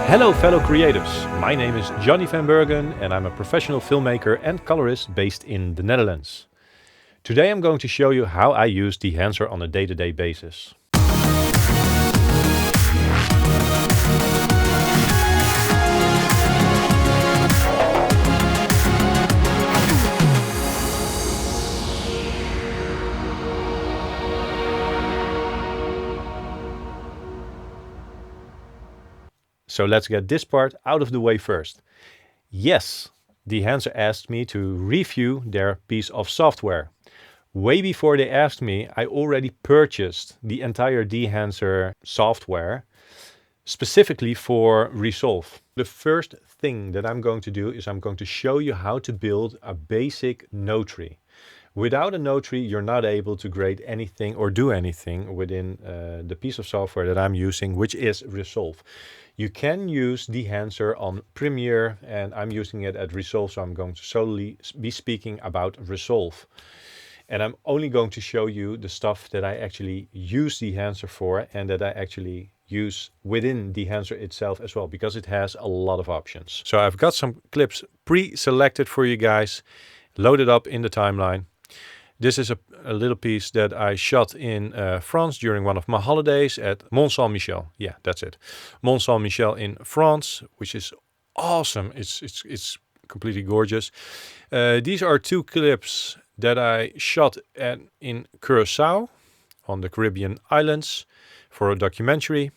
Hello fellow creatives, my name is Johnny van Bergen and I'm a professional filmmaker and colorist based in the Netherlands. Today I'm going to show you how I use Dehancer on a day-to-day basis. So let's get this part out of the way first. Yes, Dehancer asked me to review their piece of software. Way before they asked me, I already purchased the entire Dehancer software specifically for Resolve. The first thing that I'm going to do is I'm going to show you how to build a basic Nodetree. Without a Nodetree, you're not able to grade anything or do anything within the piece of software that I'm using, which is Resolve. You can use Dehancer on Premiere, and I'm using it at Resolve, so I'm going to solely be speaking about Resolve. And I'm only going to show you the stuff that I actually use Dehancer for and that I actually use within Dehancer itself as well, because it has a lot of options. So I've got some clips pre-selected for you guys, loaded up in the timeline. This is a little piece that I shot in France during one of my holidays at Mont Saint-Michel. Yeah, that's it. Mont Saint-Michel in France, which is awesome. It's completely gorgeous. These are two clips that I shot in Curacao on the Caribbean islands for a documentary.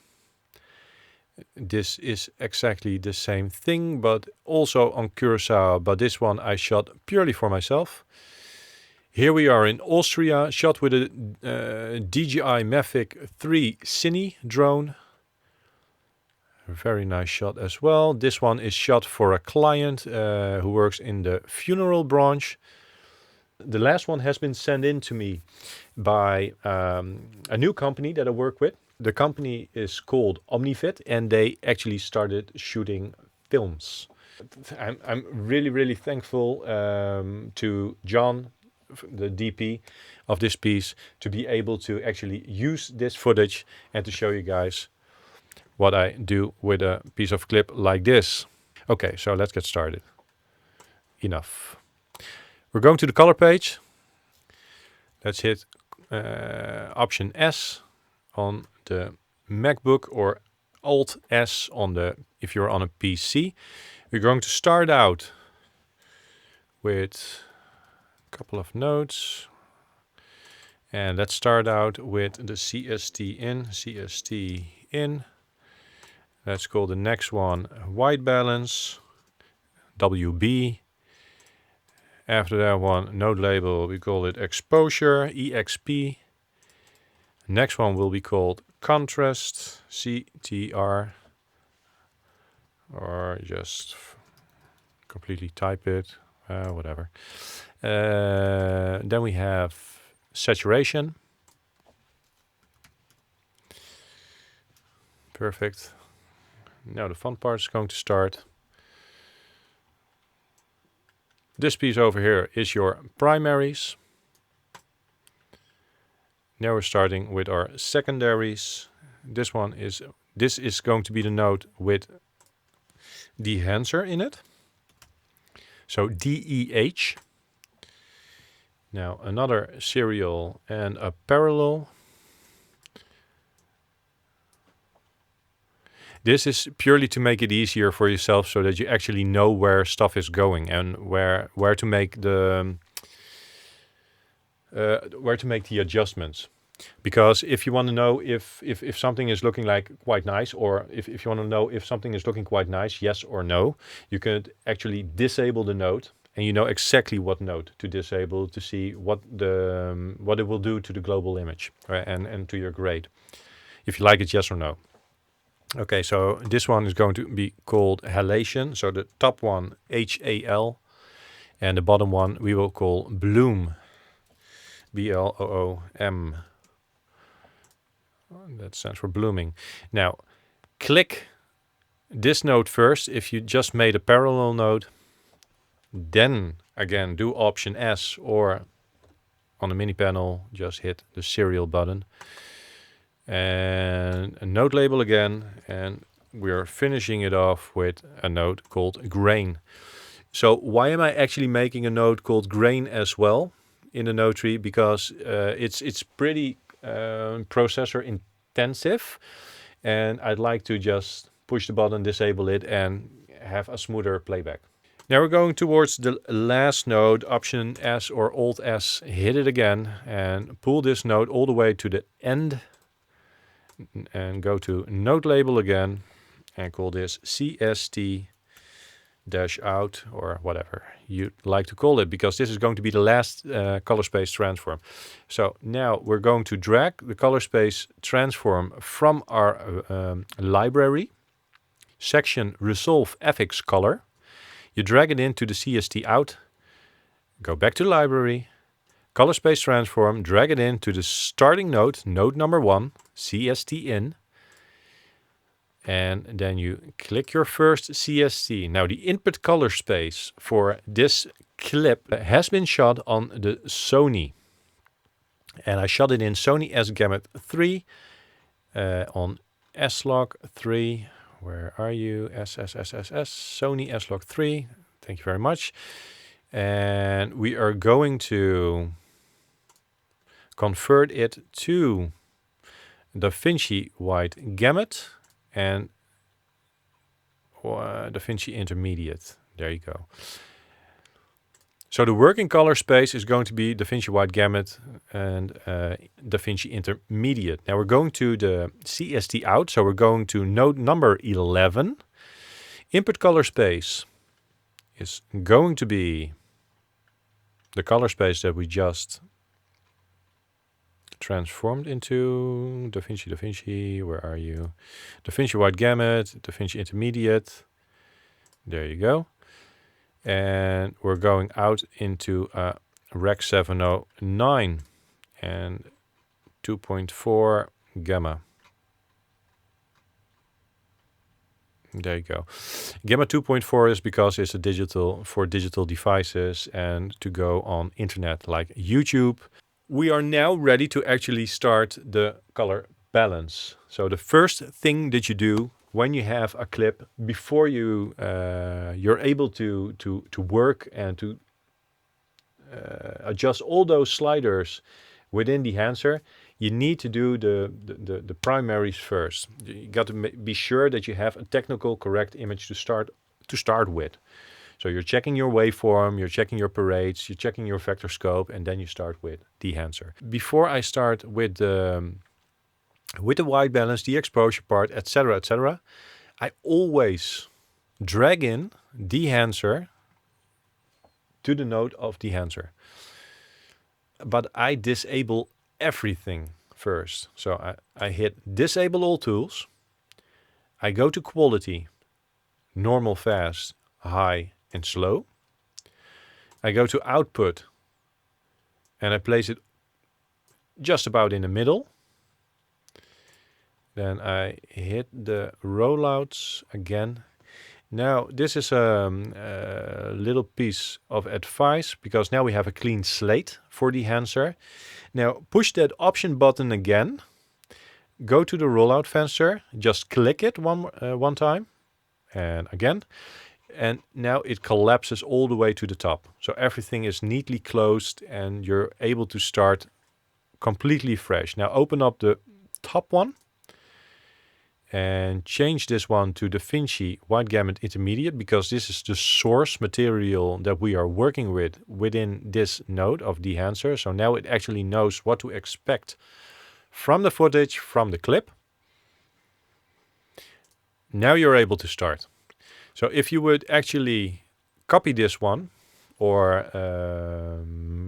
This is exactly the same thing, but also on Curacao. But this one I shot purely for myself. Here we are in Austria, shot with a DJI Mavic 3 Cine drone. A very nice shot as well. This one is shot for a client who works in the funeral branch. The last one has been sent in to me by a new company that I work with. The company is called Omnivid and they actually started shooting films. I'm really thankful to John, the DP of this piece, to be able to actually use this footage and to show you guys what I do with a piece of clip like this. Okay, so let's get started. Enough. We're going to the color page. Let's hit Option S on the MacBook or Alt S on the if you're on a PC. We're going to start out with couple of nodes, and let's start out with the CST in. Let's call the next one white balance, WB. After that one, node label, we call it exposure, EXP. Next one will be called contrast, CTR, or just completely type it, whatever. Then we have saturation. Perfect. Now the fun part is going to start. This piece over here is your primaries. Now we're starting with our secondaries. This is going to be the node with Dehancer in it. So DEH. Now another serial and a parallel. This is purely to make it easier for yourself so that you actually know where stuff is going and where to make the adjustments. Because if you want to know if something is looking like quite nice, or if you want to know if something is looking quite nice, yes or no, you could actually disable the node. And you know exactly what node to disable to see what it will do to the global image, right? and to your grade. If you like it, yes or no. Okay, so this one is going to be called Halation. So the top one, HAL, and the bottom one we will call Bloom, BLOOM. That stands for blooming. Now, click this node first if you just made a parallel node. Then again do Option S, or on the mini panel just hit the serial button and a node label again and we're finishing it off with a node called grain. So why am I actually making a node called grain as well in the node tree? Because it's pretty processor intensive, and I'd like to just push the button, disable it, and have a smoother playback. Now we're going towards the last node, Option S or Alt S, hit it again and pull this node all the way to the end and go to node label again and call this CST dash out or whatever you'd like to call it, because this is going to be the last color space transform. So now we're going to drag the color space transform from our library section Resolve FX color. You drag it into the CST out, go back to library, color space transform, drag it into the starting node, node number 1, CST in, and then you click your first CST. Now the input color space for this clip has been shot on the Sony, and I shot it in Sony S-Gamut 3 on S-Log 3. Where are you? Sony S-Log 3. Thank you very much. And we are going to convert it to DaVinci Wide Gamut and DaVinci Intermediate. There you go. So the working color space is going to be DaVinci Wide Gamut and DaVinci Intermediate. Now we're going to the CST out, so we're going to node number 11. Input color space is going to be the color space that we just transformed into. DaVinci, where are you? DaVinci Wide Gamut, DaVinci Intermediate. There you go. And we're going out into Rec 709 and 2.4 gamma. There you go. Gamma 2.4 is because it's a digital for digital devices and to go on internet like YouTube. We are now ready to actually start the color balance. So the first thing that you do when you have a clip, before you're able to work and to adjust all those sliders within Dehancer, you need to do the primaries first. You got to be sure that you have a technical correct image to start with. So you're checking your waveform, you're checking your parades, you're checking your vector scope, and then you start with Dehancer. Before I start with the white balance, the exposure part, etc., I always drag in Dehancer to the node of Dehancer. But I disable everything first. So I hit disable all tools. I go to quality, normal, fast, high, and slow. I go to output and I place it just about in the middle. Then I hit the rollouts again. Now this is a little piece of advice, because now we have a clean slate for Dehancer. Now push that option button again. Go to the rollout fencer. Just click it one time and again. And now it collapses all the way to the top. So everything is neatly closed and you're able to start completely fresh. Now open up the top one and change this one to DaVinci Wide Gamut Intermediate, because this is the source material that we are working with within this node of Dehancer. So now it actually knows what to expect from the footage, from the clip. Now you're able to start. So if you would actually copy this one or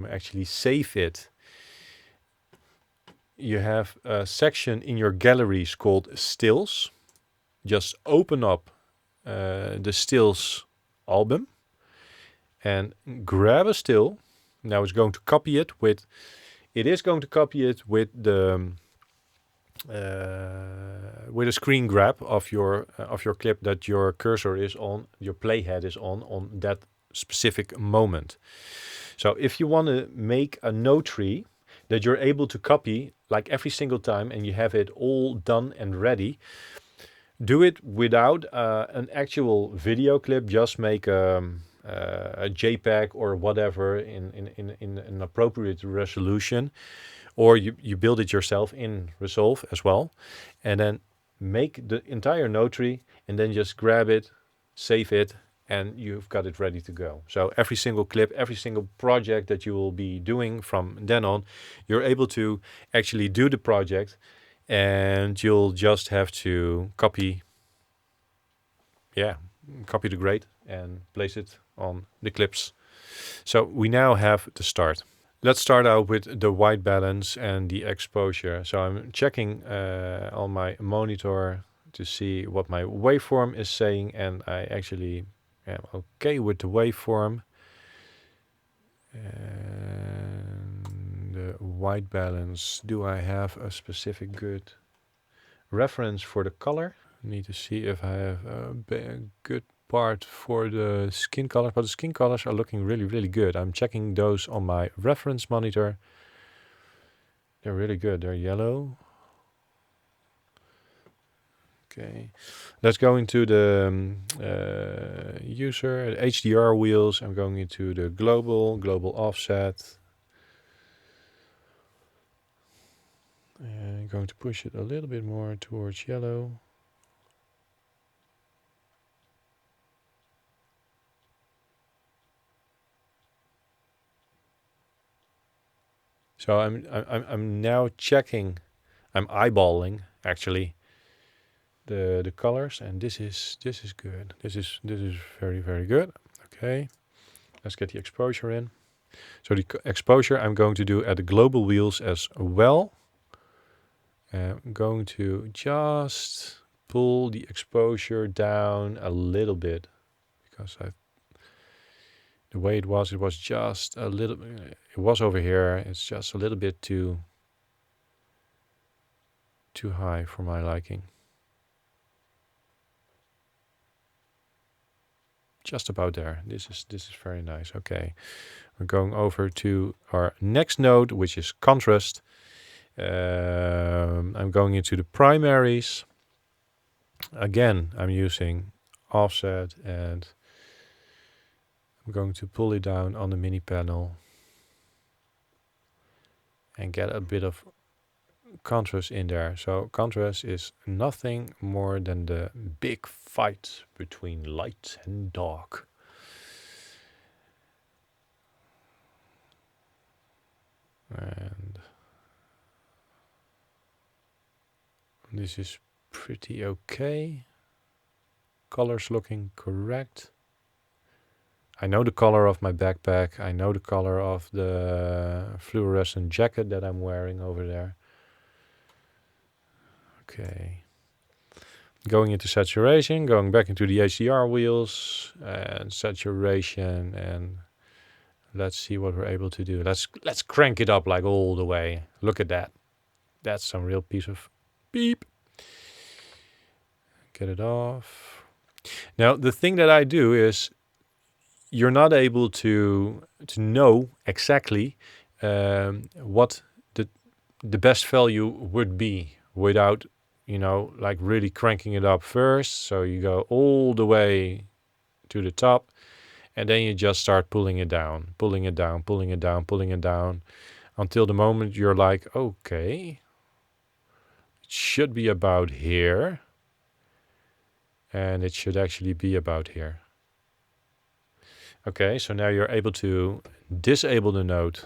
actually save it, you have a section in your galleries called stills. Just open up the stills album and grab a still. Now it's going to copy it with, with a screen grab of your clip that your cursor is on, your playhead is on that specific moment. So if you want to make a Nodetree that you're able to copy like every single time and you have it all done and ready, Do it without an actual video clip. Just make a JPEG or whatever in an appropriate resolution, or you build it yourself in Resolve as well, and then make the entire Nodetree, and then just grab it, save it, and you've got it ready to go. So every single clip, every single project that you will be doing from then on, you're able to actually do the project, and you'll just have to copy the grade and place it on the clips. So we now have the start. Let's start out with the white balance and the exposure. So I'm checking on my monitor to see what my waveform is saying, and I actually am okay with the waveform. And the white balance, do I have a specific good reference for the color? Need to see if I have a good part for the skin color, but the skin colors are looking really, really good. I'm checking those on my reference monitor. They're really good. They're yellow. Okay, let's go into the user HDR wheels. I'm going into the global offset. I'm going to push it a little bit more towards yellow. So I'm now checking. I'm eyeballing actually the colors, and this is good. This is very, very good. Okay, let's get the exposure in. So the exposure I'm going to do at the global wheels as well. I'm going to just pull the exposure down a little bit, because the way it was just a little. It was over here. It's just a little bit too high for my liking. Just about there. This is very nice. Okay, we're going over to our next node, which is contrast. I'm going into the primaries. Again, I'm using offset, and I'm going to pull it down on the mini panel and get a bit of contrast in there. So contrast is nothing more than the big fight between light and dark. And this is pretty okay. Colors looking correct. I know the color of my backpack. I know the color of the fluorescent jacket that I'm wearing over there. Okay. Going into saturation, going back into the HDR wheels and saturation, and let's see what we're able to do. Let's crank it up like all the way. Look at that. That's some real piece of beep. Get it off. Now the thing that I do is, you're not able to know exactly what the best value would be without, like really cranking it up first. So you go all the way to the top, and then you just start pulling it down, pulling it down, pulling it down, pulling it down, until the moment you're like, okay, it should be about here, and it should actually be about here. Okay, so now you're able to disable the node.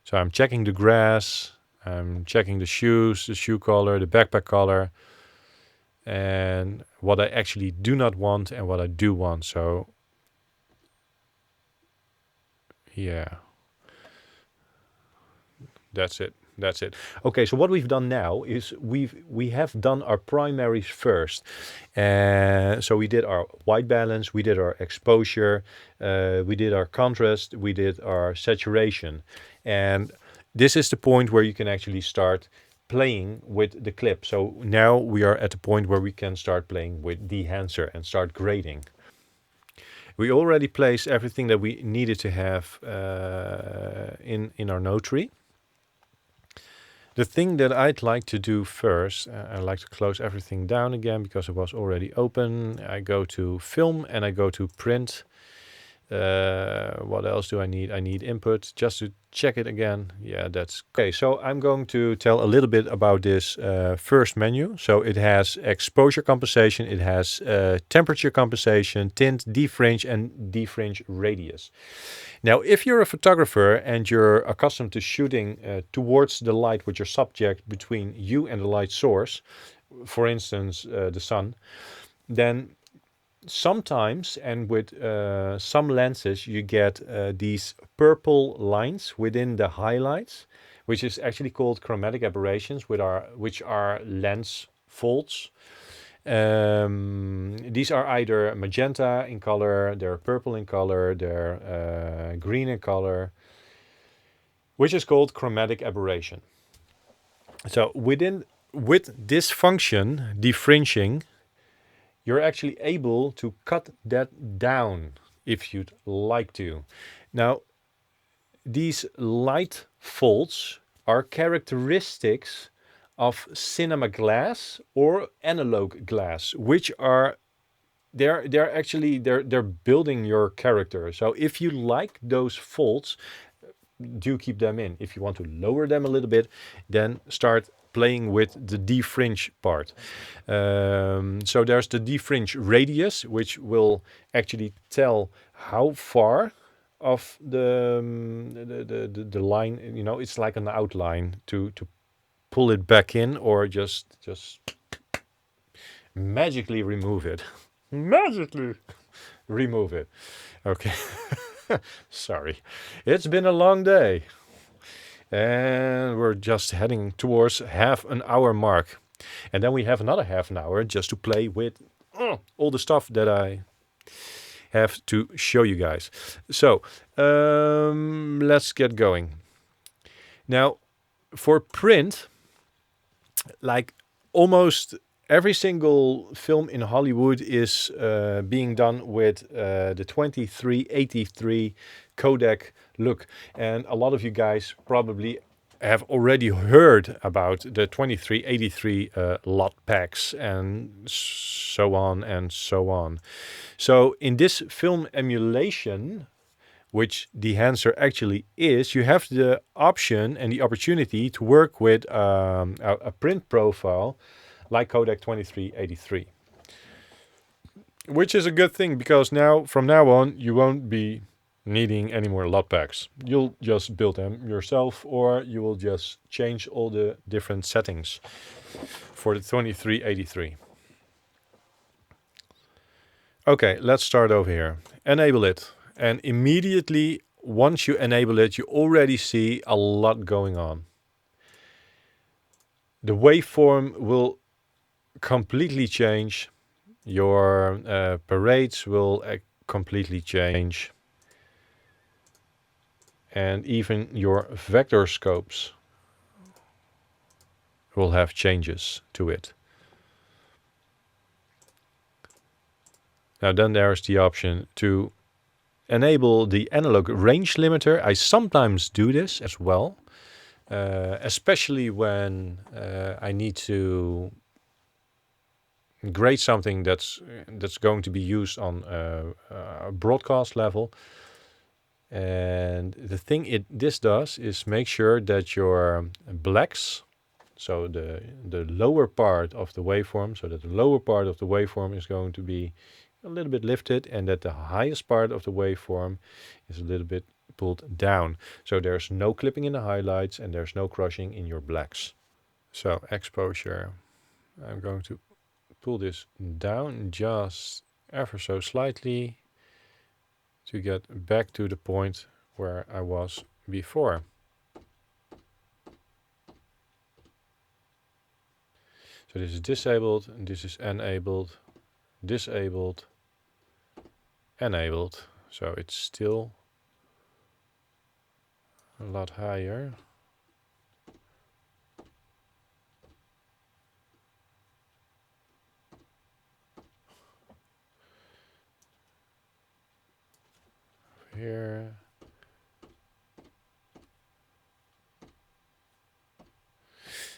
So I'm checking the grass, I'm checking the shoes, the shoe color, the backpack color, and what I actually do not want and what I do want. So yeah, that's it. That's it. Okay, so what we've done now is we have done our primaries first. So we did our white balance, we did our exposure, we did our contrast, we did our saturation. And this is the point where you can actually start playing with the clip. So now we are at the point where we can start playing with Dehancer and start grading. We already placed everything that we needed to have in our Nodetree. The thing that I'd like to do first, I like to close everything down again because it was already open. I go to film and I go to print. What else do I need? I need input just to check it again. Yeah, that's okay. So I'm going to tell a little bit about this first menu. So it has exposure compensation, it has temperature compensation, tint, defringe, and defringe radius. Now, if you're a photographer and you're accustomed to shooting towards the light with your subject between you and the light source, for instance, the sun, then sometimes, and with some lenses, you get these purple lines within the highlights, which is actually called chromatic aberrations, which are lens faults. These are either magenta in color, they're purple in color, they're green in color, which is called chromatic aberration. So with this function, defringing, you're actually able to cut that down if you'd like to. Now, these light faults are characteristics of cinema glass or analog glass, which are they're building your character. So if you like those faults, do keep them in. If you want to lower them a little bit, then start playing with the defringe part. So there's the defringe radius, which will actually tell how far of the line, you know, it's like an outline to pull it back in or just magically remove it. Magically remove it. Okay. Sorry. It's been a long day. And we're just heading towards half an hour mark. And then we have another half an hour just to play with all the stuff that I have to show you guys. So let's get going. Now, for print, like almost every single film in Hollywood is being done with the 2383 codec look. And a lot of you guys probably have already heard about the 2383 lot packs and so on and so on. So in this film emulation, which Dehancer actually is, you have the option and the opportunity to work with a print profile like Codec 2383. Which is a good thing because now, from now on, you won't be needing any more lot packs. You'll just build them yourself, or you will just change all the different settings for the 2383. Okay, let's start over here. Enable it. And immediately, once you enable it, you already see a lot going on. The waveform will completely change. Your parades will completely change. And even your vector scopes will have changes to it. Now then there's the option to enable the analog range limiter. I sometimes do this as well, especially when I need to grade something that's going to be used on a broadcast level. And the thing this does is make sure that your blacks, so the lower part of the waveform, so that the lower part of the waveform is going to be a little bit lifted, and that the highest part of the waveform is a little bit pulled down. So there's no clipping in the highlights and there's no crushing in your blacks. So exposure, I'm going to pull this down just ever so slightly to get back to the point where I was before. So this is disabled, and this is enabled, disabled, enabled. So it's still a lot higher. Here.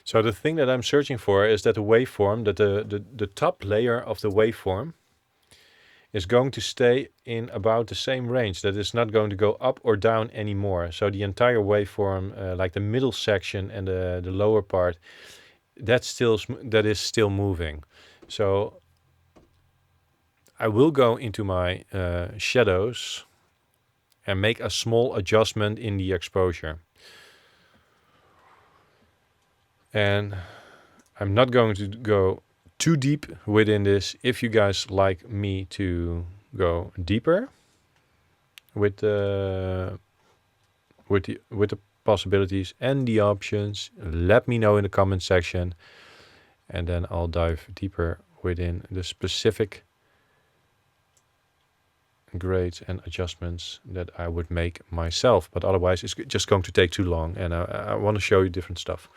So the thing that I'm searching for is that the waveform, that the top layer of the waveform is going to stay in about the same range, that it's not going to go up or down anymore. So the entire waveform, like the middle section and the lower part, that is still moving. So I will go into my shadows and make a small adjustment in the exposure. And I'm not going to go too deep within this. If you guys like me to go deeper with the possibilities and the options, let me know in the comment section, and then I'll dive deeper within the specific grades and adjustments that I would make myself. But otherwise, it's just going to take too long, and I want to show you different stuff.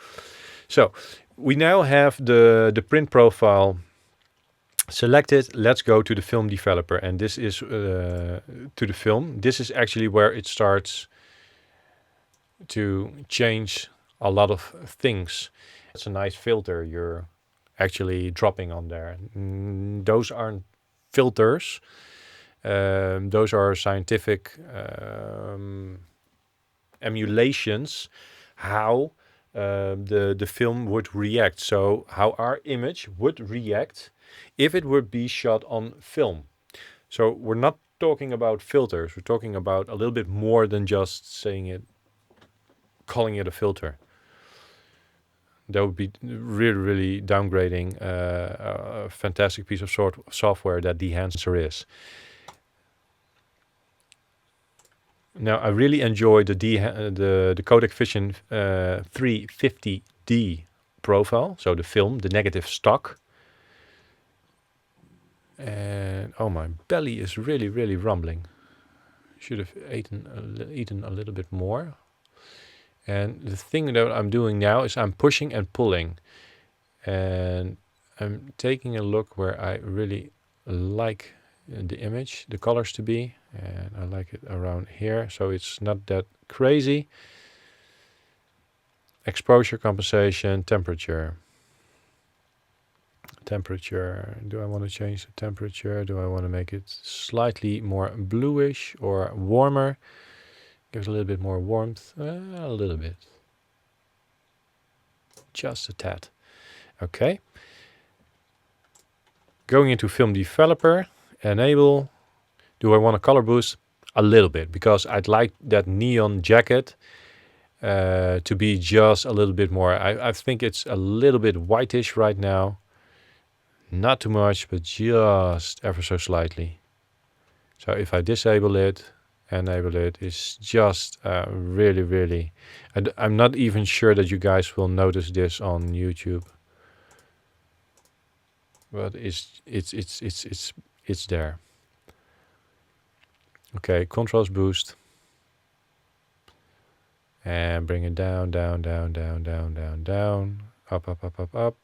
So we now have the print profile selected. Let's go to the film developer, and this is to the film. This is actually where it starts to change a lot of things. It's a nice filter you're actually dropping on there. Those aren't filters. Those are scientific emulations, how the film would react. So how our image would react if it would be shot on film. So we're not talking about filters. We're talking about a little bit more than just calling it a filter. That would be really, really downgrading a fantastic piece of software that Dehancer is. Now, I really enjoy the Codec Vision 350D profile, so the film, the negative stock. And oh, my belly is really, really rumbling. Should have eaten a little bit more. And the thing that I'm doing now is I'm pushing and pulling. And I'm taking a look where I really like the image, the colors to be. And I like it around here, so it's not that crazy. Exposure, compensation, temperature. Temperature, do I want to change the temperature? Do I want to make it slightly more bluish or warmer? Gives a little bit more warmth, a little bit. Just a tad. Okay. Going into film developer, enable. Do I want a color boost? A little bit, because I'd like that neon jacket to be just a little bit more. I think it's a little bit whitish right now. Not too much, but just ever so slightly. So if I disable it, enable it, it's just really, really... I'm not even sure that you guys will notice this on YouTube. But it's there. Okay, contrast boost. And bring it down, down, down, down, down, down, down. Up, up, up, up, up.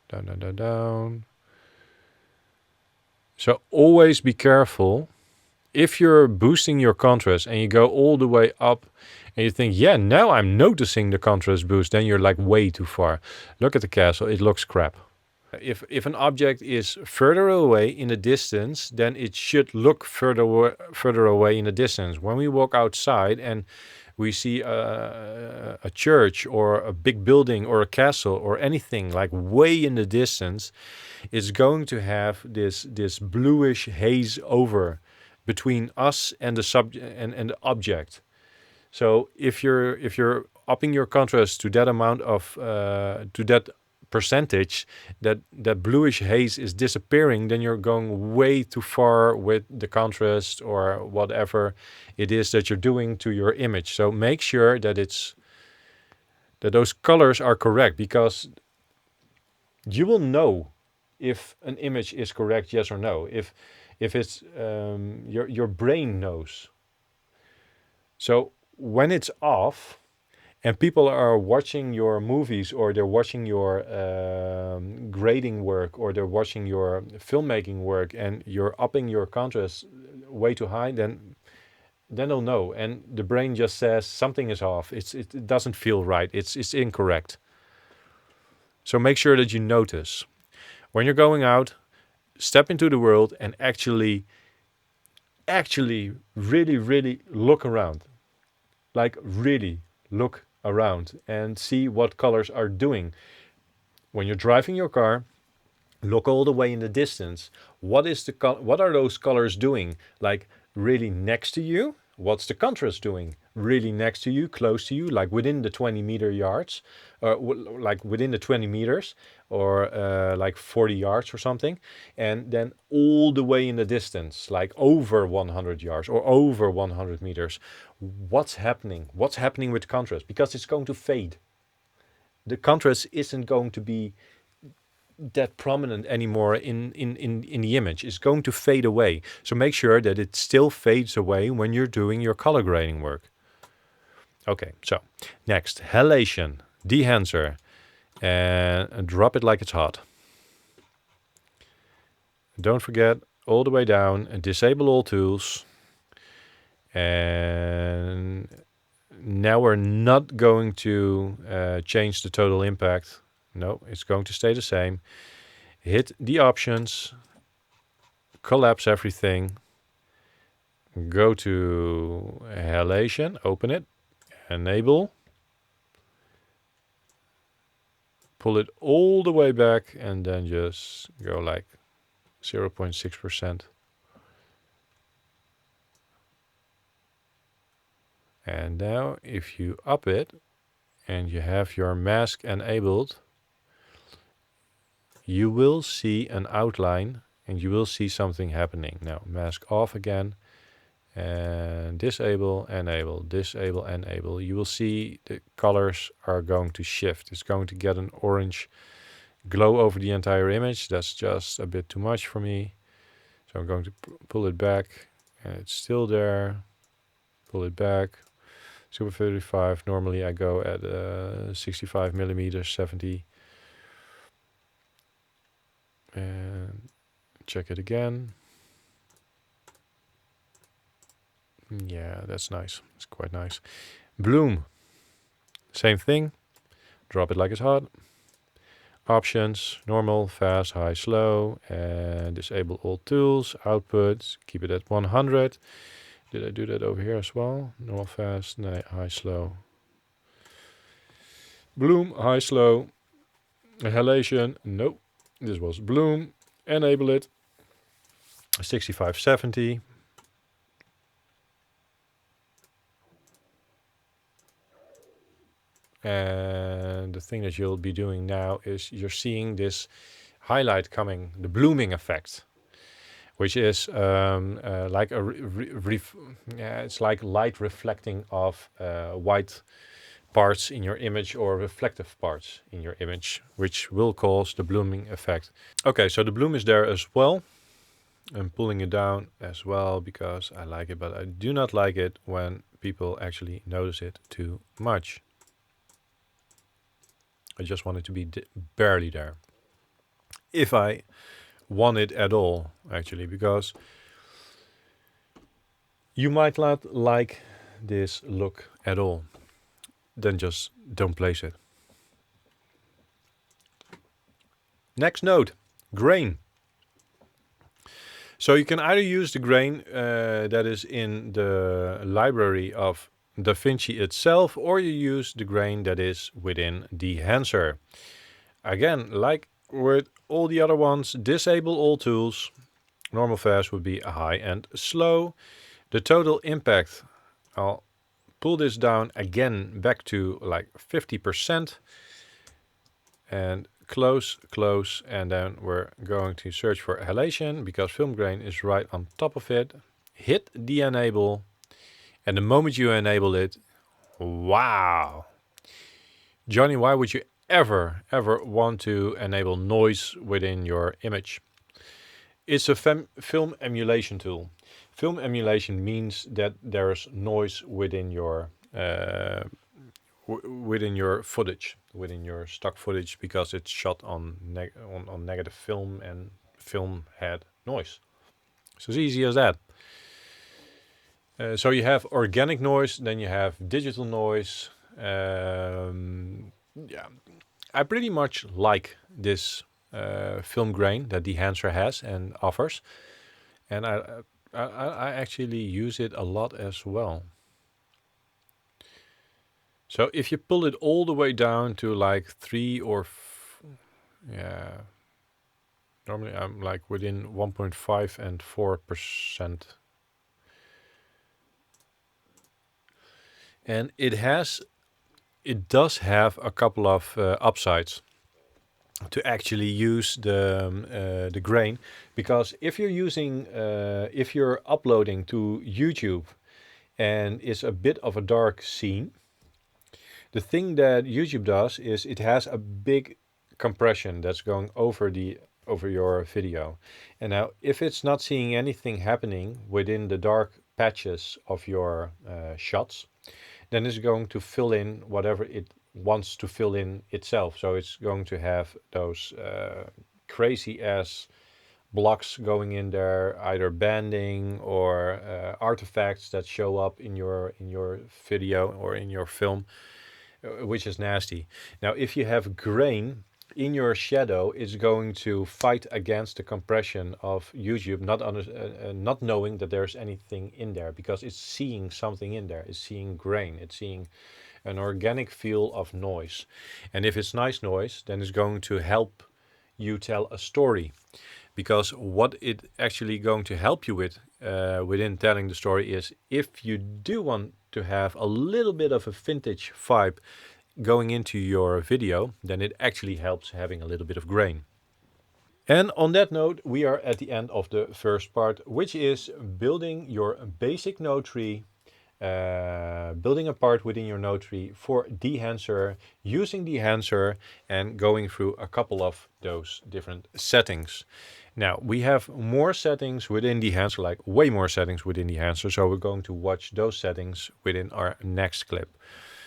Down, down, down, down. So always be careful. If you're boosting your contrast and you go all the way up and you think, yeah, now I'm noticing the contrast boost, then you're like way too far. Look at the castle, it looks crap. If an object is further away in the distance, then it should look further away in the distance. When we walk outside and we see a church or a big building or a castle or anything like way in the distance, it's going to have this bluish haze over between us and the subject and the object. So if you're upping your contrast to that amount of to that percentage, that bluish haze is disappearing, then you're going way too far with the contrast or whatever it is that you're doing to your image. So make sure that those colors are correct, because you will know if an image is correct, yes or no. If it's your brain knows. So when it's off and people are watching your movies, or they're watching your grading work, or they're watching your filmmaking work, and you're upping your contrast way too high, then they'll know. And the brain just says something is off. It doesn't feel right. It's incorrect. So make sure that you notice. When you're going out, step into the world and actually really look around. Like really look around and see what colors are doing. When you're driving your car, look all the way in the distance. What are those colors doing? Like really next to you? What's the contrast doing? Really next to you, close to you, like within the 20-meter yards, or like within the 20 meters, or like 40 yards or something, and then all the way in the distance, like over 100 yards or over 100 meters. What's happening? What's happening with contrast? Because it's going to fade. The contrast isn't going to be that prominent anymore in the image. It's going to fade away. So make sure that it still fades away when you're doing your color grading work. Okay, so next, halation, Dehancer, and drop it like it's hot. Don't forget, all the way down, and disable all tools. And now we're not going to change the total impact. No, it's going to stay the same. Hit the options, collapse everything, go to halation, open it, enable, pull it all the way back, and then just go like 0.6%. And now if you up it and you have your mask enabled, you will see an outline and you will see something happening. Now mask off again and disable, enable, disable, enable. You will see the colors are going to shift. It's going to get an orange glow over the entire image. That's just a bit too much for me. So I'm going to pull it back and it's still there. Pull it back. Super 35. Normally I go at 65 millimeters, 70. And check it again. Yeah, that's nice. It's quite nice. Bloom. Same thing. Drop it like it's hot. Options, normal, fast, high, slow, and disable all tools. Output, keep it at 100. Did I do that over here as well? Normal, fast, no, high, slow. Bloom, high, slow. Halation, nope. This was bloom. Enable it. 65, 70. And the thing that you'll be doing now is you're seeing this highlight coming, the blooming effect, which is like it's like light reflecting off white parts in your image or reflective parts in your image, which will cause the blooming effect. Okay, so the bloom is there as well. I'm pulling it down as well because I like it, but I do not like it when people actually notice it too much. I just want it to be barely there. If I want it at all, actually, because you might not like this look at all. Then just don't place it. Next node, grain. So you can either use the grain that is in the library of DaVinci itself, or you use the grain that is within Dehancer. Again, like with all the other ones, disable all tools. Normal, fast would be high and slow. The total impact, I'll pull this down again back to like 50%. And close, close, and then we're going to search for halation because film grain is right on top of it. Hit the enable, and the moment you enable it, wow. Johnny, why would you ever want to enable noise within your image? It's a film emulation tool. Film emulation means that there's noise within your footage, within your stock footage, because it's shot on negative film and film had noise. So it's easy as that. So you have organic noise, then you have digital noise. Yeah, I pretty much like this film grain that Dehancer has and offers, and I actually use it a lot as well. So if you pull it all the way down to like 3 or yeah, normally I'm like within 1.5 and 4%. And it does have a couple of upsides to actually use the grain, because if you're uploading to YouTube and it's a bit of a dark scene, the thing that YouTube does is it has a big compression that's going over your video. And now if it's not seeing anything happening within the dark patches of your shots, then it's going to fill in whatever it wants to fill in itself. So it's going to have those crazy ass blocks going in there, either banding or artifacts that show up in your video or in your film, which is nasty. Now, if you have grain in your shadow, it's going to fight against the compression of YouTube, not knowing that there's anything in there, because it's seeing something in there. It's seeing grain. It's seeing an organic feel of noise. And if it's nice noise, then it's going to help you tell a story. Because what it actually going to help you with within telling the story is, if you do want to have a little bit of a vintage vibe going into your video, then it actually helps having a little bit of grain. And on that note, we are at the end of the first part, which is building your basic node tree, building a part within your node tree for Dehancer, using Dehancer, and going through a couple of those different settings. Now, we have more settings within Dehancer, like way more settings within Dehancer, so we're going to watch those settings within our next clip.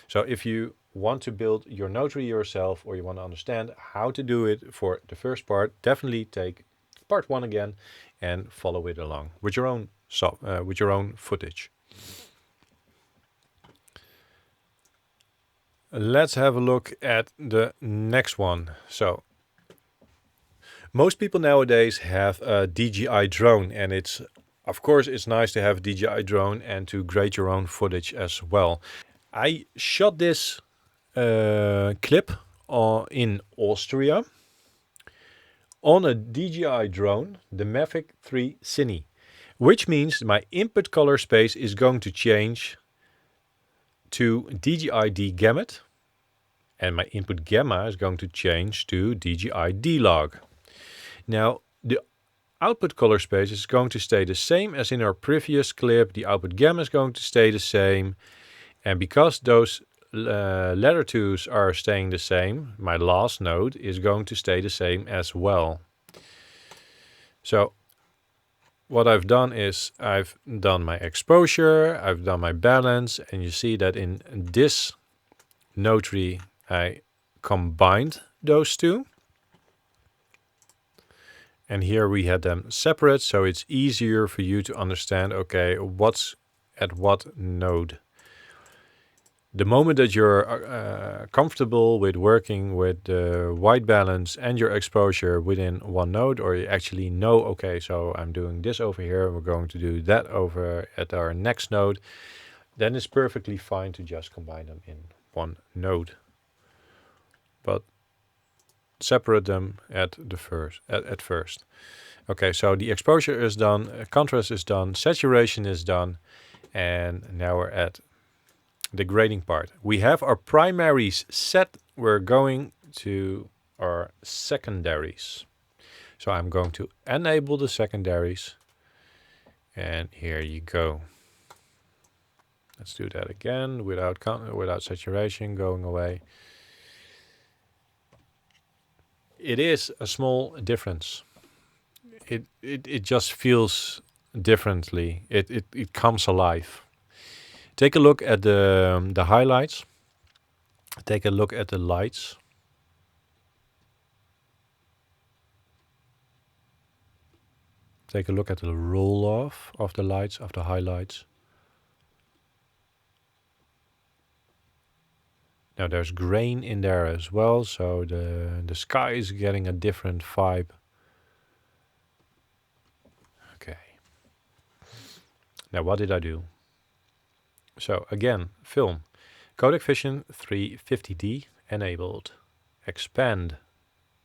So if you want to build your node tree yourself, or you want to understand how to do it for the first part, definitely take part 1 again and follow it along with your own footage. Let's have a look at the next one. So most people nowadays have a DJI drone, and of course it's nice to have a DJI drone and to grade your own footage as well. I shot this clip in Austria on a DJI drone, the Mavic 3 Cine, which means my input color space is going to change to DJI D-Gamut, and my input gamma is going to change to DJI D-Log. Now, the output color space is going to stay the same as in our previous clip. The output gamma is going to stay the same. And because those letter 2s are staying the same, my last node is going to stay the same as well. So what I've done is I've done my exposure, I've done my balance, and you see that in this node tree I combined those two. And here we had them separate, so it's easier for you to understand, okay, what's at what node. The moment that you're comfortable with working with the white balance and your exposure within one node, or you actually know, okay, so I'm doing this over here, we're going to do that over at our next node, then it's perfectly fine to just combine them in one node. But separate them at first. Okay, so the exposure is done, contrast is done, saturation is done, and now we're at the grading part. We have our primaries set. We're going to our secondaries. So I'm going to enable the secondaries, and here you go. Let's do that again without saturation going away. It is a small difference. It just feels differently. It comes alive. Take a look at the highlights. Take a look at the lights. Take a look at the roll off of the lights, of the highlights. Now there's grain in there as well, so the sky is getting a different vibe. Okay. Now what did I do? So again, film. Codec Vision 350D enabled. Expand.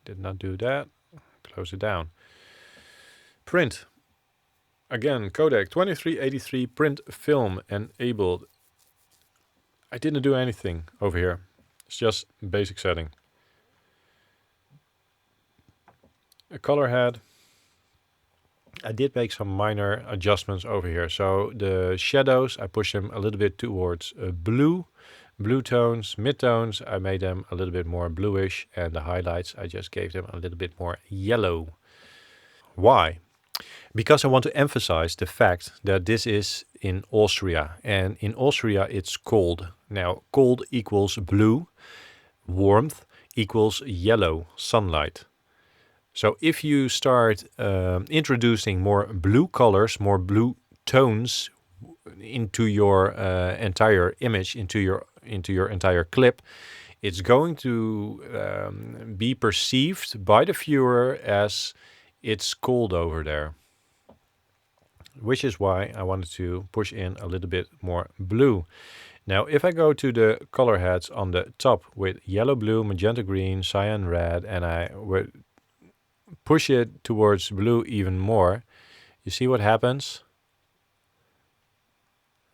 Did not do that. Close it down. Print. Again, codec 2383 print film enabled. I didn't do anything over here. It's just basic setting. A color head. I did make some minor adjustments over here. So the shadows, I pushed them a little bit towards blue tones, midtones, I made them a little bit more bluish, and the highlights, I just gave them a little bit more yellow. Why? Because I want to emphasize the fact that this is in Austria, and in Austria it's cold. Now, cold equals blue, warmth equals yellow, sunlight. So if you start introducing more blue colors, more blue tones into your entire image, into your entire clip, it's going to be perceived by the viewer as it's cold over there. Which is why I wanted to push in a little bit more blue. Now, if I go to the color heads on the top with yellow, blue, magenta, green, cyan, red, and I would push it towards blue even more, you see what happens?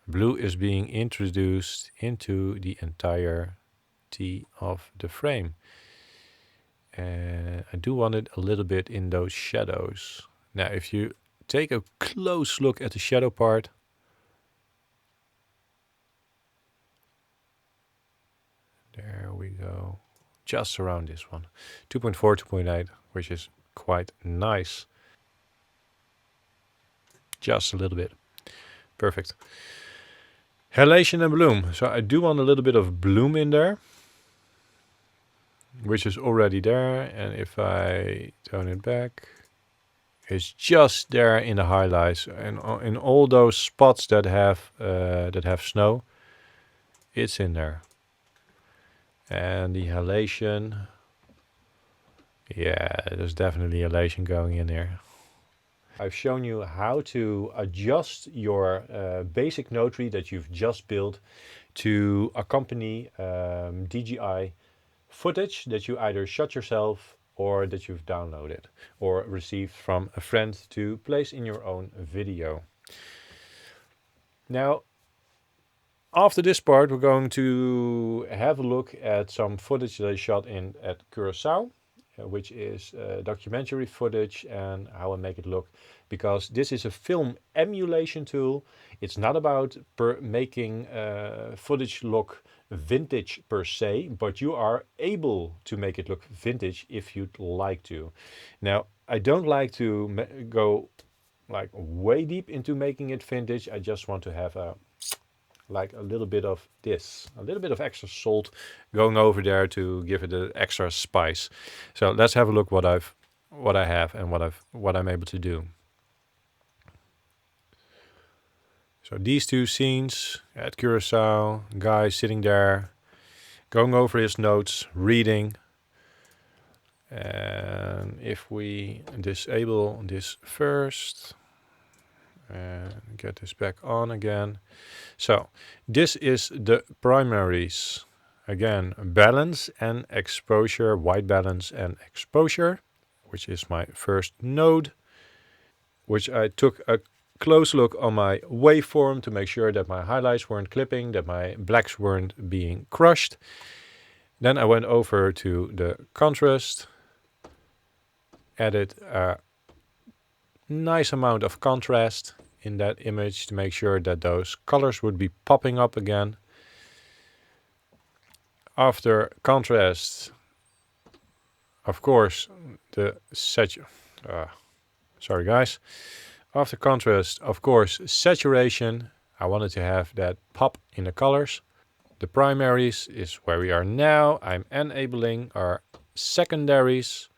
Blue is being introduced into the entirety of the frame. And I do want it a little bit in those shadows. Now, if you take a close look at the shadow part, there we go, just around this one, 2.4, 2.8, which is quite nice. Just a little bit. Perfect. Halation and bloom. So I do want a little bit of bloom in there, which is already there. And if I tone it back, it's just there in the highlights, and in all those spots that have snow, it's in there. And the halation, yeah, there's definitely halation going in there. I've shown you how to adjust your basic Nodetree that you've just built to accompany DJI footage that you either shot yourself or that you've downloaded or received from a friend to place in your own video. Now, after this part, we're going to have a look at some footage that I shot at Curacao, which is documentary footage, and how I make it look. Because this is a film emulation tool. It's not about making footage look vintage per se, but you are able to make it look vintage if you'd like to. Now, I don't like to go like way deep into making it vintage. I just want to have a little bit of this, a little bit of extra salt going over there to give it an extra spice. So let's have a look what I have and what I'm able to do. So these two scenes at Curacao, guy sitting there, going over his notes, reading. And if we disable this first and get this back on again. So this is the primaries. Again, balance and exposure, white balance and exposure, which is my first node, which I took a close look on my waveform to make sure that my highlights weren't clipping, that my blacks weren't being crushed. Then I went over to the contrast, added a nice amount of contrast in that image to make sure that those colors would be popping up again. After contrast, of course, sorry guys. After contrast, of course, saturation. I wanted to have that pop in the colors. The primaries is where we are now. I'm enabling our secondaries.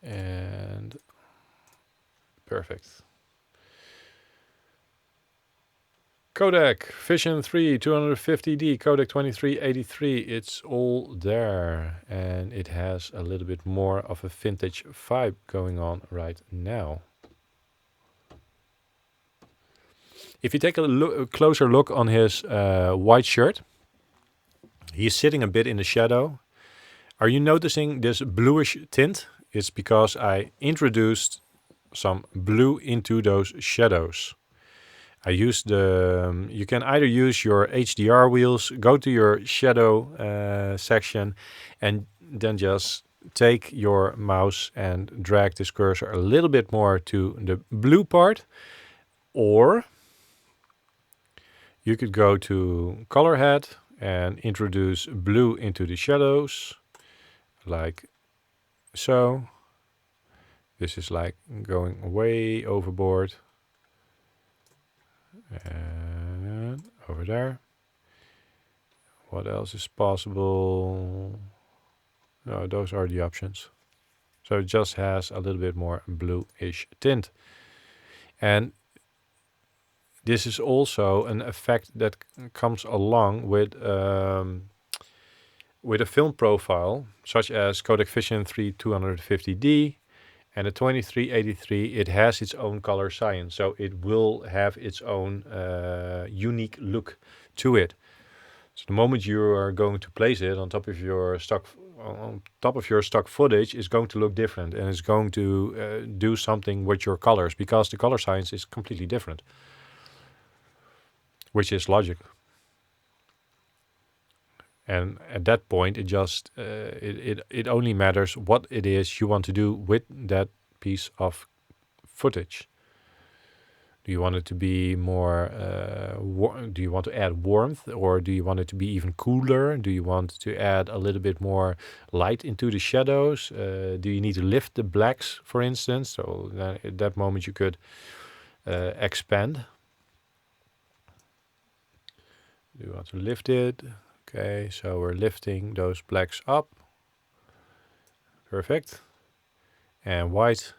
And perfect. Codec, Vision 3, 250D, Codec 2383, it's all there. And it has a little bit more of a vintage vibe going on right now. If you take a closer look on his white shirt, he's sitting a bit in the shadow. Are you noticing this bluish tint? It's because I introduced some blue into those shadows. I used the, you can either use your HDR wheels, go to your shadow section, and then just take your mouse and drag this cursor a little bit more to the blue part, or you could go to color head and introduce blue into the shadows, like so. This is like going way overboard. And over there. What else is possible? No, those are the options. So it just has a little bit more bluish tint. And this is also an effect that comes along with a film profile, such as Codec Vision 3 250D and the 2383. It has its own color science, so it will have its own unique look to it. So the moment you are going to place it on top of your stock footage, is going to look different, and it's going to do something with your colors, because the color science is completely different, which is logic. And at that point, it just it only matters what it is you want to do with that piece of footage. Do you want it to be more, do you want to add warmth, or do you want it to be even cooler? Do you want to add a little bit more light into the shadows? Do you need to lift the blacks, for instance? So at that moment you could expand. Do you want to lift it? Okay, so we're lifting those blacks up. Perfect. And white.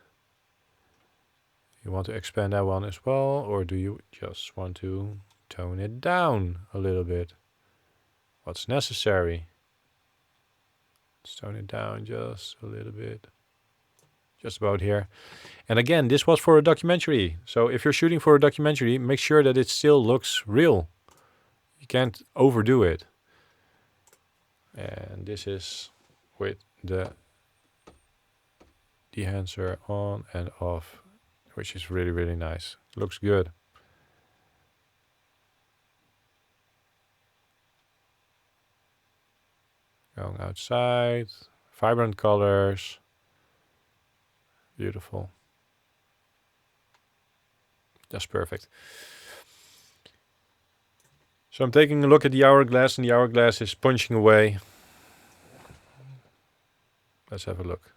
You want to expand that one as well, or do you just want to tone it down a little bit? What's necessary? Let's tone it down just a little bit. Just about here. And again, this was for a documentary. So if you're shooting for a documentary, make sure that it still looks real. You can't overdo it. And this is with the Dehancer on and off, which is really, really nice. Looks good. Going outside, vibrant colors, beautiful. That's perfect. So I'm taking a look at the hourglass, and the hourglass is punching away. Let's have a look.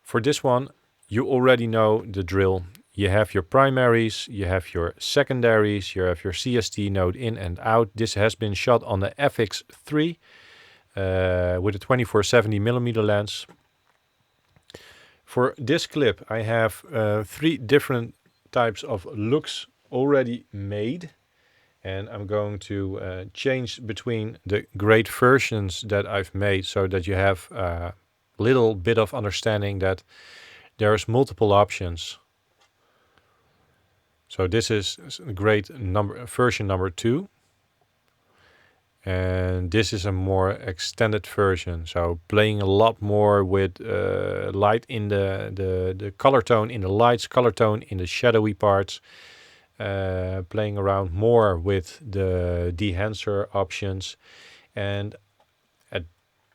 For this one, you already know the drill. You have your primaries, you have your secondaries, you have your CST node in and out. This has been shot on the FX3 with a 24-70mm lens. For this clip, I have 3 different types of looks already made, and I'm going to change between the great versions that I've made, so that you have a little bit of understanding that there's multiple options. So this is great version number 2, and this is a more extended version, so playing a lot more with light in the color tone in the lights, color tone in the shadowy parts, playing around more with the Dehancer options. And at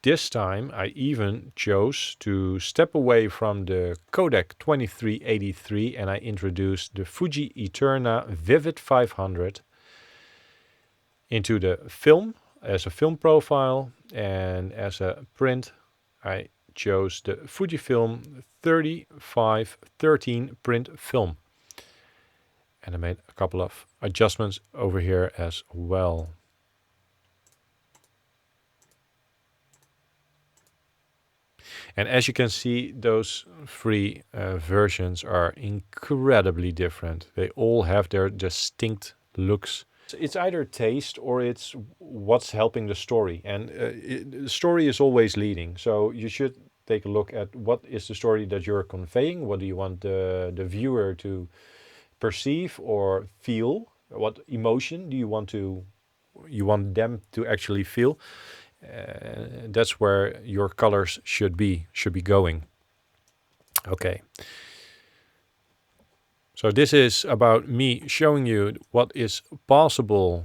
this time I even chose to step away from the Codec 2383, and I introduced the Fuji Eterna Vivid 500 into the film as a film profile, and as a print I chose the Fujifilm 3513 print film. And I made a couple of adjustments over here as well. And as you can see, those three versions are incredibly different. They all have their distinct looks. It's either taste or it's what's helping the story. And the story is always leading. So you should take a look at what is the story that you're conveying. What do you want the viewer to perceive or feel? What emotion do you want them to actually feel? That's where your colors should be going. Okay. So this is about me showing you what is possible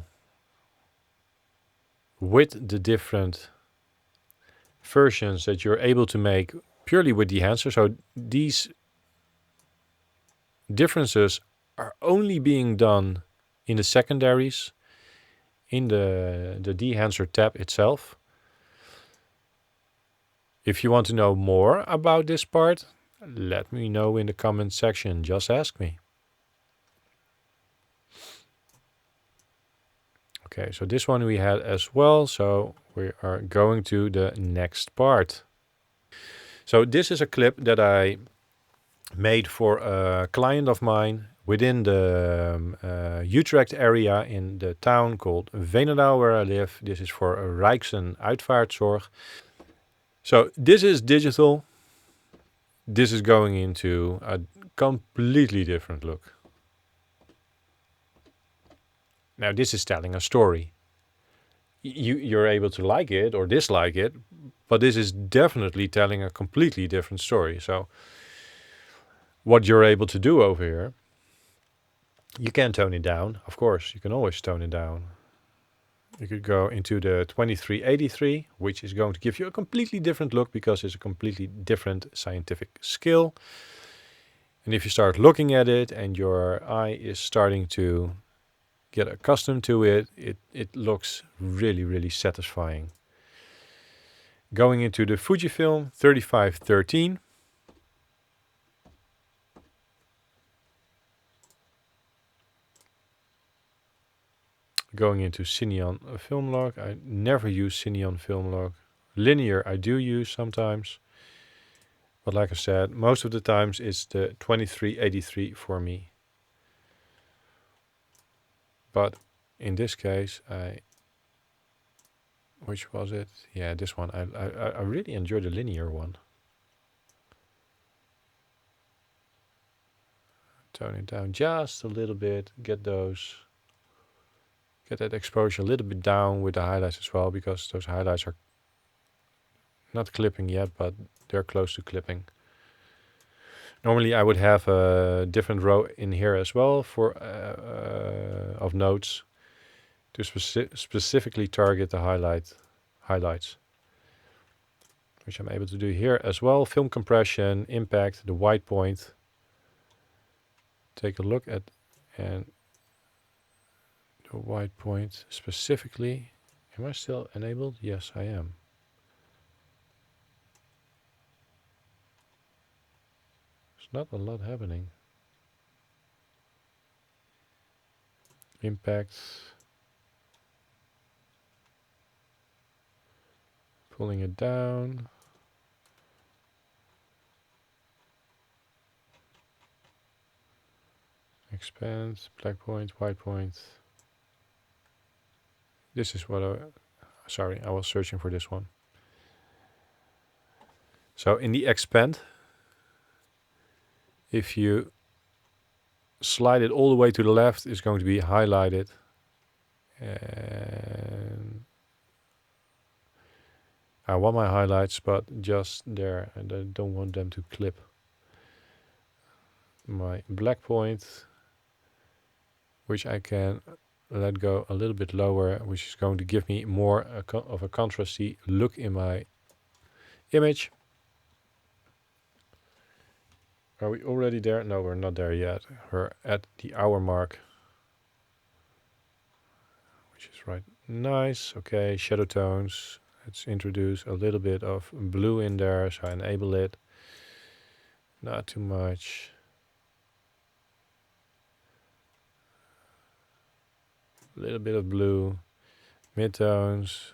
with the different versions that you're able to make purely with Dehancer. So these differences are only being done in the secondaries, in the Dehancer tab itself. If you want to know more about this part, let me know in the comment section. Just ask me. Okay, so this one we had as well. So we are going to the next part. So this is a clip that I made for a client of mine within the Utrecht area in the town called Veenendaal where I live. This is for Rijksen Uitvaartzorg. So this is digital. This is going into a completely different look. Now this is telling a story. You're able to like it or dislike it, but this is definitely telling a completely different story. So what you're able to do over here, you can tone it down. Of course, you can always tone it down. You could go into the 2383, which is going to give you a completely different look because it's a completely different scientific skill. And if you start looking at it and your eye is starting to get accustomed to it, it looks really, really satisfying. Going into the Fujifilm 3513. Going into Cineon film log. I never use Cineon film log. Linear I do use sometimes. But like I said, most of the times it's the 2383 for me. But in this case, which was it? Yeah, this one. I really enjoy the linear one. Tone it down just a little bit. Get that exposure a little bit down with the highlights as well, because those highlights are not clipping yet, but they're close to clipping. Normally I would have a different row in here as well for of nodes to specifically target the highlights, which I'm able to do here as well. Film compression, impact, the white point. Take a look at and the white point specifically. Am I still enabled? Yes, I am. There's not a lot happening. Impact. Pulling it down. Expand, black point, white point. This is what I was searching for this one. So in the expand, if you slide it all the way to the left, it's going to be highlighted. And I want my highlights, but just there, and I don't want them to clip. My black point, which I can let go a little bit lower, which is going to give me more of a contrasty look in my image. Are we already there? No, we're not there yet. We're at the hour mark, which is right. Nice. Okay, shadow tones. Let's introduce a little bit of blue in there, so I enable it. Not too much. A little bit of blue, midtones,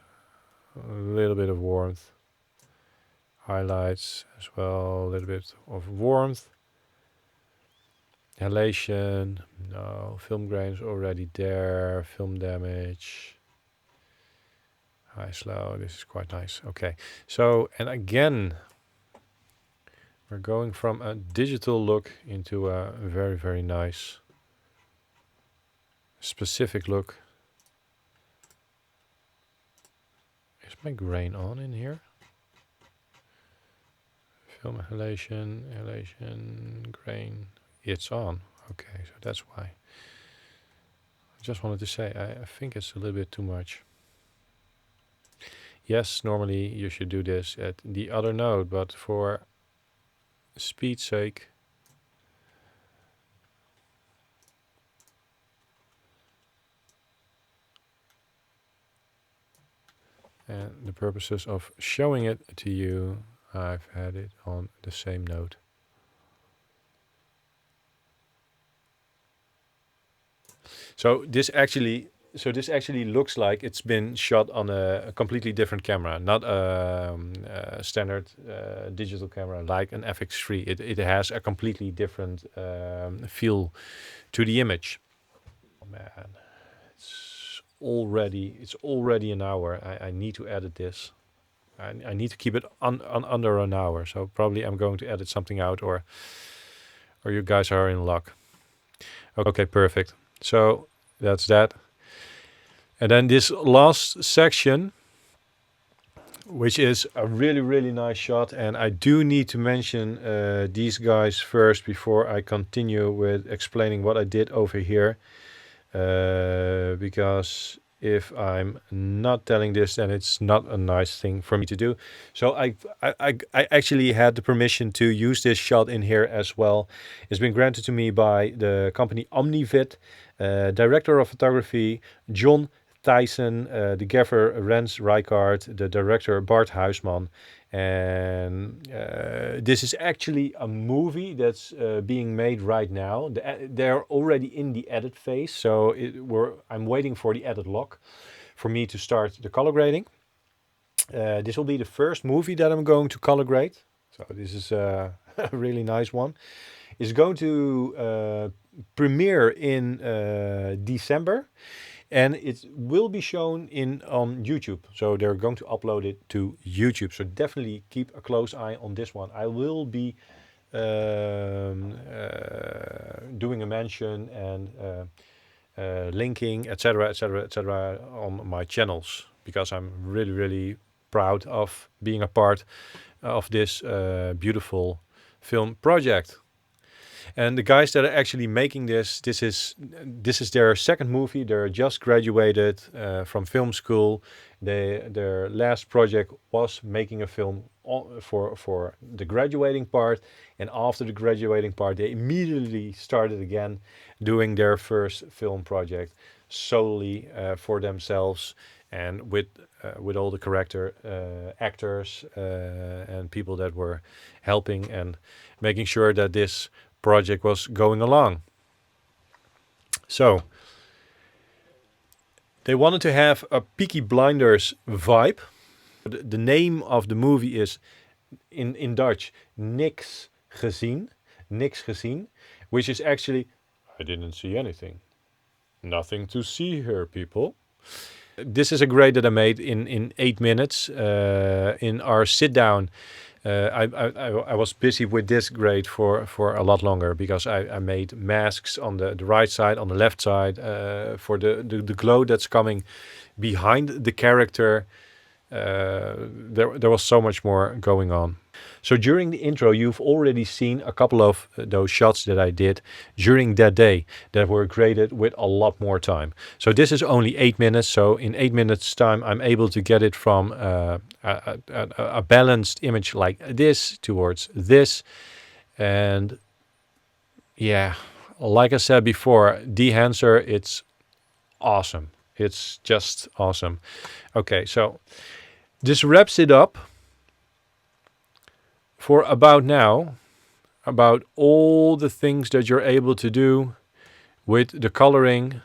a little bit of warmth. highlights as well, a little bit of warmth. Halation, no, film grains already there, film damage. High, slow, this is quite nice. Okay, so, and again, we're going from a digital look into a very, very nice, specific look. Is my grain on in here? Film halation, grain. It's on. Okay, so that's why. I just wanted to say, I think it's a little bit too much. Yes, normally you should do this at the other node, but for speed's sake, and the purposes of showing it to you, I've had it on the same node. So this actually looks like it's been shot on a completely different camera, not a standard digital camera like an FX3. It has a completely different feel to the image. Oh man, it's already an hour. I need to edit this. I need to keep it under an hour. So probably I'm going to edit something out, or you guys are in luck. Okay, perfect. So that's that. And then this last section, which is a really, really nice shot. And I do need to mention these guys first before I continue with explaining what I did over here. Because if I'm not telling this, then it's not a nice thing for me to do. So I actually had the permission to use this shot in here as well. It's been granted to me by the company Omnivid, director of photography John Tyson, the gaffer Rens Rijkaard, the director Bart Huisman. And this is actually a movie that's being made right now. They're already in the edit phase, so I'm waiting for the edit lock for me to start the color grading. This will be the first movie that I'm going to color grade, so this is a really nice one. It's going to premiere in December. And it will be shown on YouTube. So they're going to upload it to YouTube. So definitely keep a close eye on this one. I will be doing a mention and linking, etc., etc., etc., on my channels, because I'm really, really proud of being a part of this beautiful film project. And the guys that are actually making this is their second movie. They're just graduated from film school. Their last project was making a film for the graduating part, and after the graduating part, they immediately started again doing their first film project solely for themselves, and with all the character actors and people that were helping and making sure that this project was going along. So they wanted to have a Peaky Blinders vibe. The name of the movie is in Dutch Niks gezien, which is actually I didn't see anything. Nothing to see here, people. This is a grade that I made in 8 minutes in our sit down. I was busy with this grade for a lot longer, because I made masks on the right side, on the left side, for the glow that's coming behind the character. There was so much more going on. So during the intro, you've already seen a couple of those shots that I did during that day that were graded with a lot more time. So this is only 8 minutes. So in 8 minutes time, I'm able to get it from a balanced image like this towards this. And yeah, like I said before, Dehancer, it's awesome. It's just awesome. Okay, so this wraps it up for about now, about all the things that you're able to do with the coloring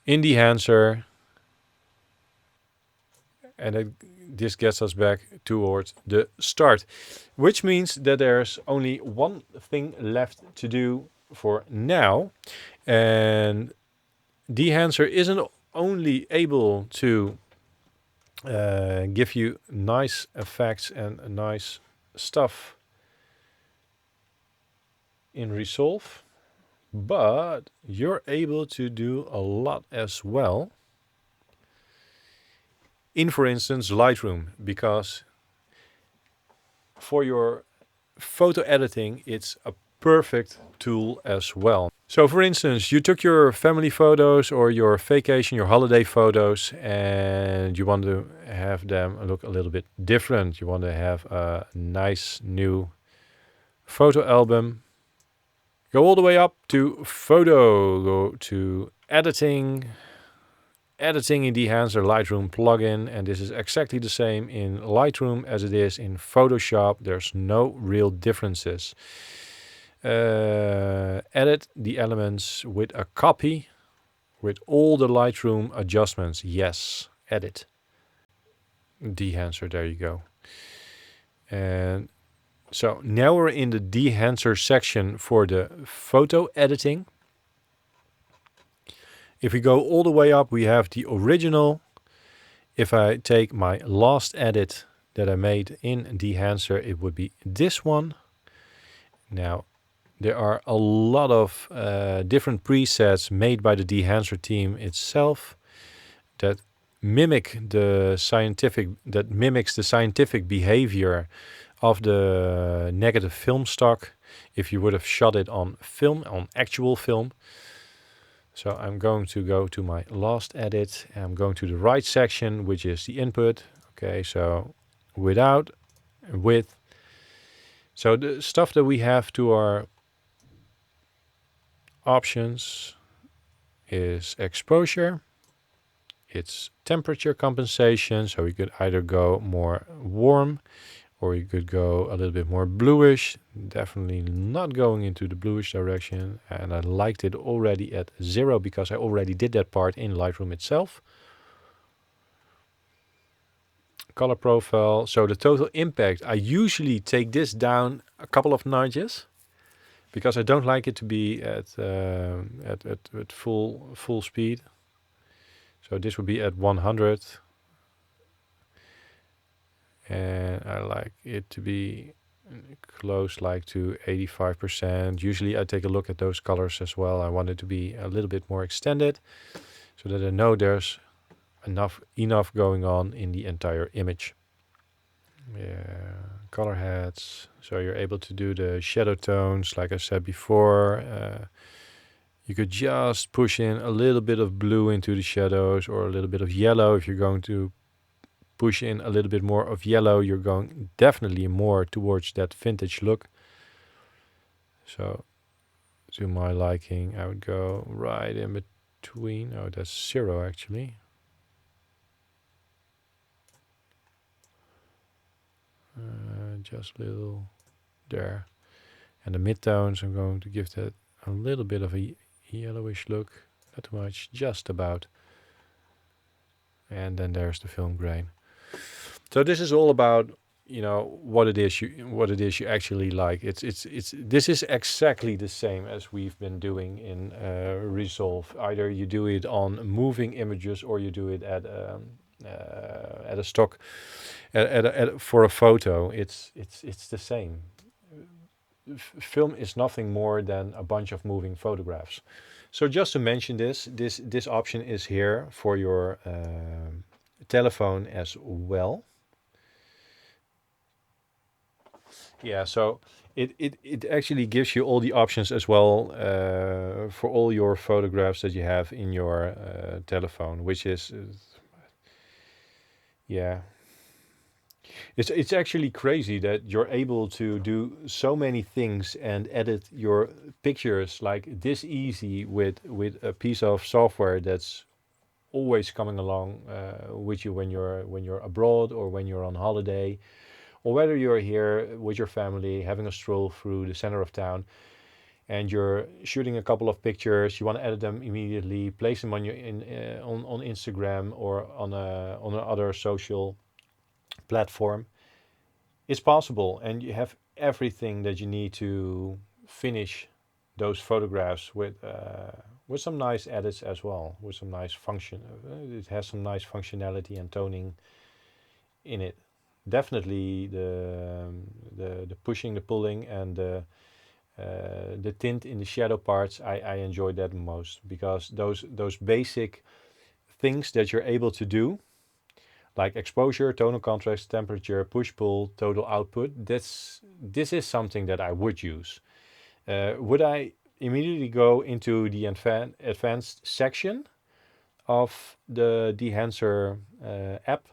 in Dehancer. And this gets us back towards the start, which means that there's only one thing left to do for now. And Dehancer isn't only able to give you nice effects and nice stuff in Resolve, but you're able to do a lot as well in, for instance, Lightroom, because for your photo editing, it's a perfect tool as well. So for instance, you took your family photos or your vacation, your holiday photos, and you want to have them look a little bit different. You want to have a nice new photo album. Go all the way up to photo, go to editing, editing in Dehancer Lightroom plugin, and this is exactly the same in Lightroom as it is in Photoshop. There's no real differences. Edit the elements with a copy with all the Lightroom adjustments. Yes, edit. Dehancer, there you go. And so now we're in the Dehancer section for the photo editing. If we go all the way up, we have the original. If I take my last edit that I made in Dehancer, it would be this one. Now, there are a lot of different presets made by the Dehancer team itself that mimics the scientific behavior of the negative film stock if you would have shot it on film, on actual film. So I'm going to go to my last edit. I'm going to the right section, which is the input. Okay, so without, with. So the stuff that we have to our options is exposure. It's temperature compensation. So we could either go more warm or you could go a little bit more bluish. Definitely not going into the bluish direction. And I liked it already at 0 because I already did that part in Lightroom itself. Color profile. So the total impact, I usually take this down a couple of notches because I don't like it to be at full speed. So this would be at 100. And I like it to be close like to 85%. Usually I take a look at those colors as well. I want it to be a little bit more extended so that I know there's enough going on in the entire image. Yeah, color heads. So you're able to do the shadow tones like I said before. You could just push in a little bit of blue into the shadows or a little bit of yellow. If you're going to push in a little bit more of yellow, you're going definitely more towards that vintage look. So to my liking, I would go right in between. Oh, that's 0 actually. Just a little there. And the midtones, I'm going to give that a little bit of a yellowish look. Not too much, just about. And then there's the film grain. So this is all about, you know, what it is you actually like. This is exactly the same as we've been doing in Resolve. Either you do it on moving images or you do it at a stock for a photo. It's the same. Film is nothing more than a bunch of moving photographs. So just to mention this option is here for your telephone as well. Yeah, so it actually gives you all the options as well for all your photographs that you have in your telephone, which is yeah. It's actually crazy that you're able to do so many things and edit your pictures like this easy with a piece of software that's always coming along with you when you're abroad or when you're on holiday, or whether you're here with your family having a stroll through the center of town and you're shooting a couple of pictures. You want to edit them immediately, place them on your on Instagram or on another social platform, it's possible, and you have everything that you need to finish those photographs with some nice edits as well, with some nice function. It has some nice functionality and toning in it. Definitely the pushing, the pulling, and the tint in the shadow parts. I enjoy that most because those basic things that you're able to do, like exposure, tonal contrast, temperature, push pull, total output. This is something that I would use. Would I immediately go into the advanced section of the Dehancer app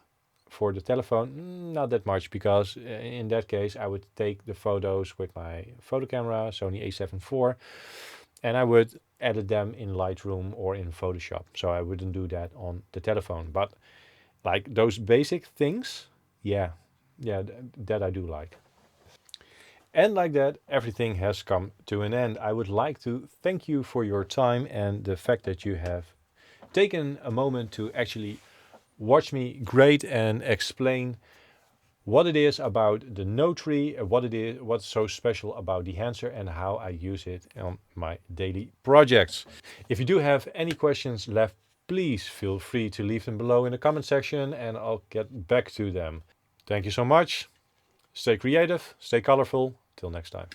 for the telephone? Not that much, because in that case I would take the photos with my photo camera, Sony a7 IV, and I would edit them in Lightroom or in Photoshop. So I wouldn't do that on the telephone. But like those basic things, yeah, that I do like. And like that, everything has come to an end. I would like to thank you for your time and the fact that you have taken a moment to actually watch me grade and explain what it is about the Nodetree, what it is, what's so special about Dehancer, and how I use it on my daily projects. If you do have any questions left, please feel free to leave them below in the comment section and I'll get back to them. Thank you so much. Stay creative, stay colorful. Till next time.